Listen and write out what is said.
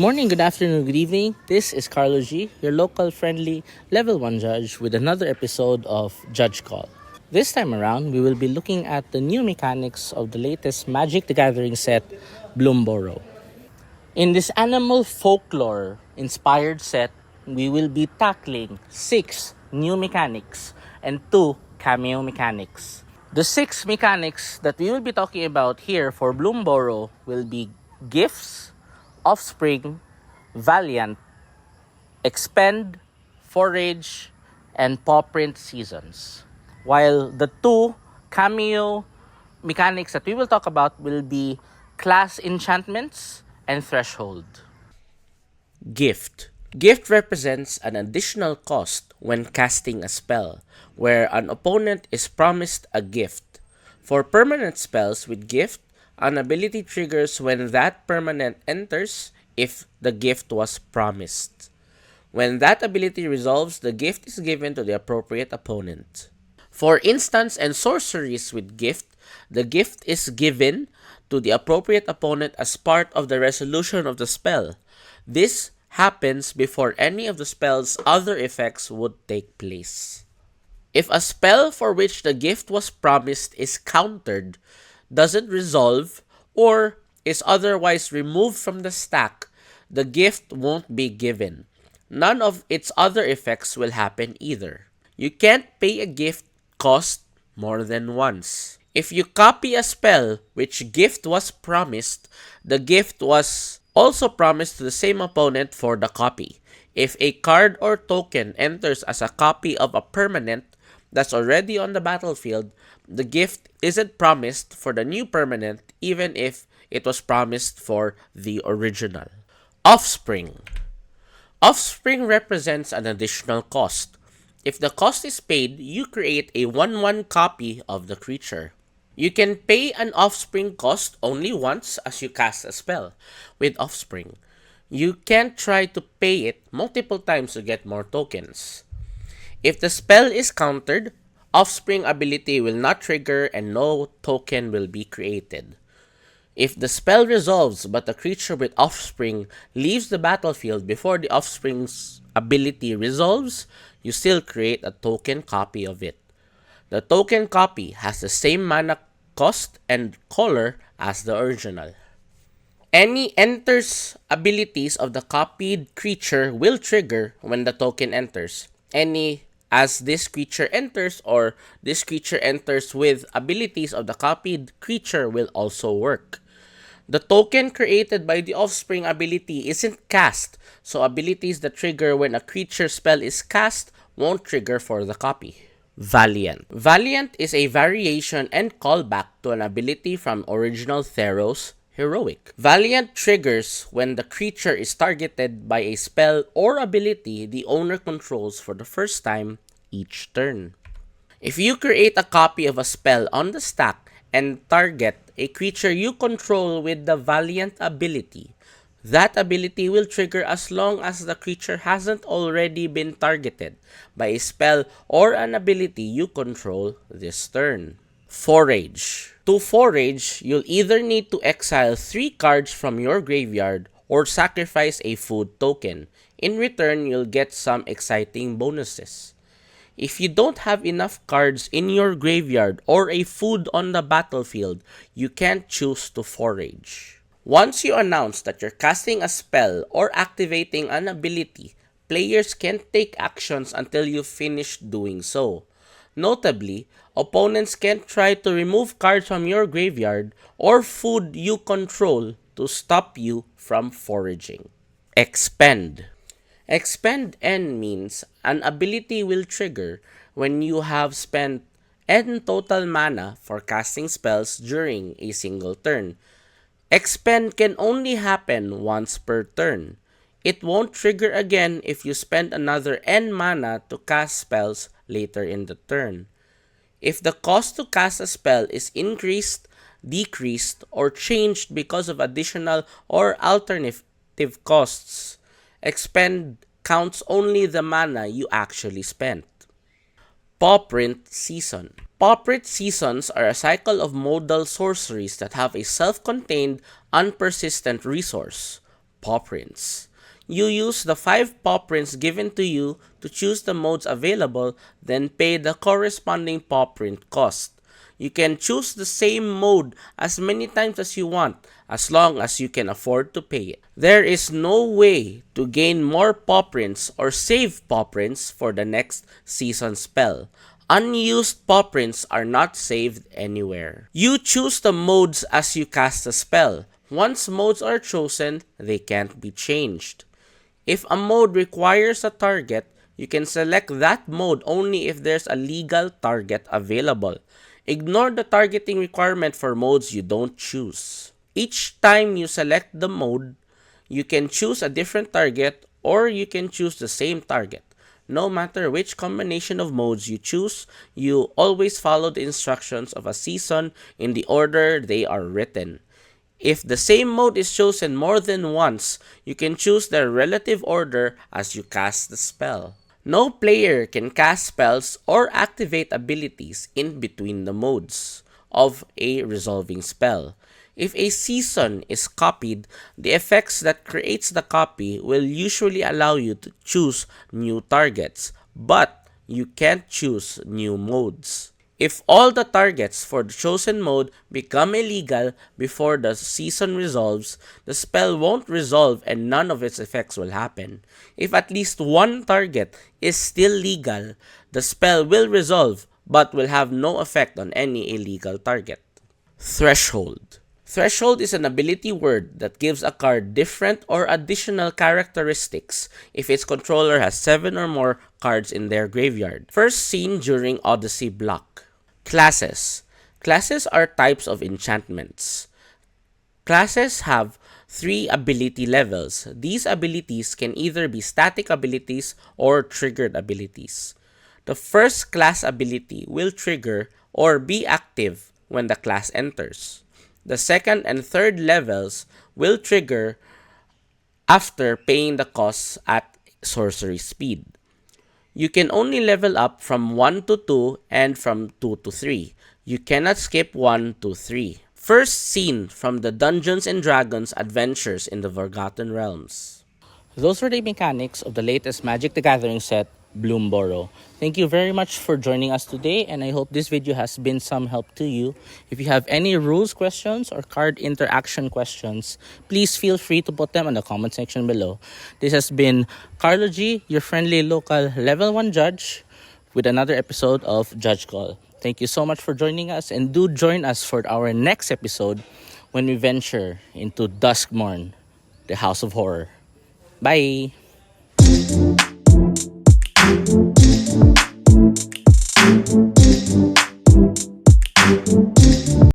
morning, good afternoon, good evening. This is Carlo G, your local friendly level 1 judge with another episode of Judge Call. This time around, we will be looking at the new mechanics of the latest Magic the Gathering set, Bloomburrow. In this animal folklore inspired set, we will be tackling 6 new mechanics and 2 cameo mechanics. The 6 mechanics that we will be talking about here for Bloomburrow will be Gifts, Offspring, Valiant, Expend, Forage, and Paw Print Seasons. While the 2 cameo mechanics that we will talk about will be Class Enchantments and Threshold. Gift. Gift represents an additional cost when casting a spell, where an opponent is promised a gift. For permanent spells with gift, an ability triggers when that permanent enters if the gift was promised. When that ability resolves, the gift is given to the appropriate opponent. For instants and sorceries with gift, the gift is given to the appropriate opponent as part of the resolution of the spell. This happens before any of the spell's other effects would take place. If a spell for which the gift was promised is countered, doesn't resolve, or is otherwise removed from the stack, the gift won't be given. None of its other effects will happen either. You can't pay a gift cost more than once. If you copy a spell which gift was promised, the gift was also promised to the same opponent for the copy. If a card or token enters as a copy of a permanent that's already on the battlefield, the gift isn't promised for the new permanent even if it was promised for the original. Offspring. Offspring represents an additional cost. If the cost is paid, you create a 1/1 copy of the creature. You can pay an offspring cost only once as you cast a spell with offspring. You can't try to pay it multiple times to get more tokens. If the spell is countered, offspring ability will not trigger and no token will be created. If the spell resolves but the creature with offspring leaves the battlefield before the offspring's ability resolves, you still create a token copy of it. The token copy has the same mana cost and color as the original. Any enters abilities of the copied creature will trigger when the token enters. Any as this creature enters or this creature enters with abilities of the copied creature will also work. The token created by the offspring ability isn't cast, so abilities that trigger when a creature spell is cast won't trigger for the copy. Valiant. Valiant is a variation and callback to an ability from original Theros, Heroic. Valiant triggers when the creature is targeted by a spell or ability the owner controls for the first time each turn. If you create a copy of a spell on the stack and target a creature you control with the Valiant ability, that ability will trigger as long as the creature hasn't already been targeted by a spell or an ability you control this turn. Forage. To forage, you'll either need to exile 3 cards from your graveyard or sacrifice a food token. In return, you'll get some exciting bonuses. If you don't have enough cards in your graveyard or a food on the battlefield, you can't choose to forage. Once you announce that you're casting a spell or activating an ability, players can't take actions until you've finished doing so. Notably, opponents can't try to remove cards from your graveyard or food you control to stop you from foraging. Expend. Expend N means an ability will trigger when you have spent N total mana for casting spells during a single turn. Expend can only happen once per turn. It won't trigger again if you spend another N mana to cast spells later in the turn. If the cost to cast a spell is increased, decreased, or changed because of additional or alternative costs, expend counts only the mana you actually spent. Paw Print Season. Paw Print Seasons are a cycle of modal sorceries that have a self-contained, unpersistent resource. paw prints. You use the 5 paw prints given to you to choose the modes available, then pay the corresponding paw print cost. You can choose the same mode as many times as you want, as long as you can afford to pay it. There is no way to gain more paw prints or save paw prints for the next season spell. Unused paw prints are not saved anywhere. You choose the modes as you cast a spell. Once modes are chosen, they can't be changed. If a mode requires a target, you can select that mode only if there's a legal target available. Ignore the targeting requirement for modes you don't choose. Each time you select the mode, you can choose a different target or you can choose the same target. No matter which combination of modes you choose, you always follow the instructions of a season in the order they are written. If the same mode is chosen more than once, you can choose their relative order as you cast the spell. No player can cast spells or activate abilities in between the modes of a resolving spell. If a season is copied, the effects that creates the copy will usually allow you to choose new targets, but you can't choose new modes. If all the targets for the chosen mode become illegal before the season resolves, the spell won't resolve and none of its effects will happen. If at least one target is still legal, the spell will resolve but will have no effect on any illegal target. Threshold. Threshold is an ability word that gives a card different or additional characteristics if its controller has 7 or more cards in their graveyard. First seen during Odyssey block. Classes. Classes are types of enchantments. Classes have 3 ability levels. These abilities can either be static abilities or triggered abilities. The first class ability will trigger or be active when the class enters. The second and third levels will trigger after paying the costs at sorcery speed. You can only level up from 1 to 2 and from 2 to 3. You cannot skip 1 to 3. First seen from the Dungeons and Dragons Adventures in the Forgotten Realms. Those were the mechanics of the latest Magic the Gathering set, Bloomburrow. Thank you very much for joining us today, and I hope this video has been some help to you. If you have any rules questions or card interaction questions, please feel free to put them in the comment section below. This has been Carlo G, your friendly local level 1 judge, with another episode of Judge Call. Thank you so much for joining us, and do join us for our next episode when we venture into Duskmorn, the House of Horror. Bye!